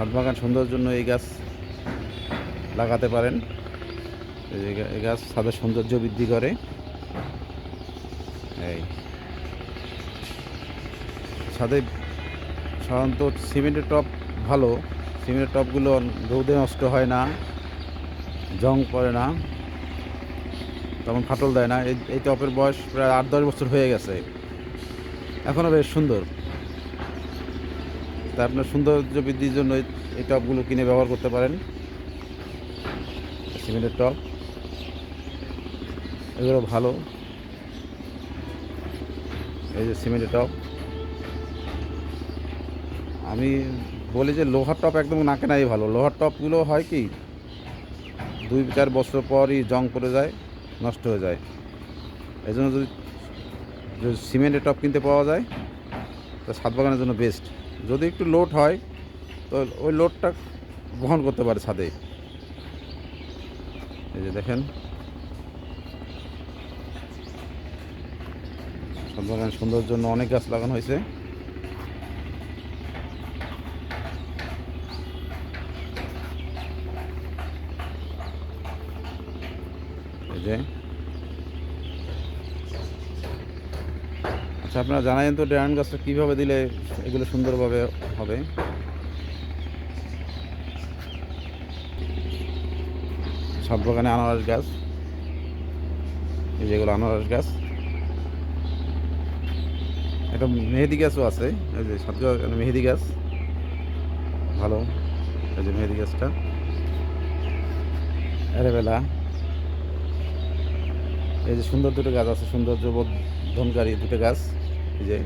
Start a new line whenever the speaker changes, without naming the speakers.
ছাদ বাগান সৌন্দর্যের জন্য এই গাছ লাগাতে পারেন। এই গাছ ছাদের সৌন্দর্য বৃদ্ধি করে। এই ছাদে সাধারণত সিমেন্টের টব ভালো, সিমেন্টের টবগুলো রোদে নষ্ট হয় না, জং পড়ে না, তেমন ফাটল দেয় না। এই টবের বয়স প্রায় 8-10 বছর হয়ে গেছে, এখনও বেশ সুন্দর। তা আপনার সৌন্দর্য বৃদ্ধির জন্য এই টবগুলো কিনে ব্যবহার করতে পারেন। সিমেন্টের টব এগুলো ভালো। এই যে সিমেন্টের টব, আমি বলি যে লোহার টপ একদম না কেনাই ভালো। লোহার টপগুলো হয় কি 2-4 বছর পরই জং পড়ে যায়, নষ্ট হয়ে যায়। এই জন্য যদি সিমেন্টের টপ কিনতে পাওয়া যায় তা ছাদ বাগানের জন্য বেস্ট। যদি একটু লোড হয় তো ওই লোডটা বহন করতে পারে ছাদে। এই যে দেখেন, ছাদ বাগানের সৌন্দর্যের জন্য অনেক গাছ লাগানো হয়েছে। এই যে আচ্ছা, আপনারা জানেন তো ড্রাগন গাছটা কীভাবে দিলে এগুলো সুন্দরভাবে হবে। ছাদ বাগানে আনারস গাছ, এই যেগুলো আনারস গাছ, একটা মেহেদি গাছও আছে। এই যে ছাদ বাগানে মেহেদি গাছ ভালো। এই যে মেহেদি গাছটা, অ্যালোভেরা, এই যে সুন্দর দুটো গাছ আছে, সৌন্দর্য বর্ধনকারী দুটো গাছ। এই যে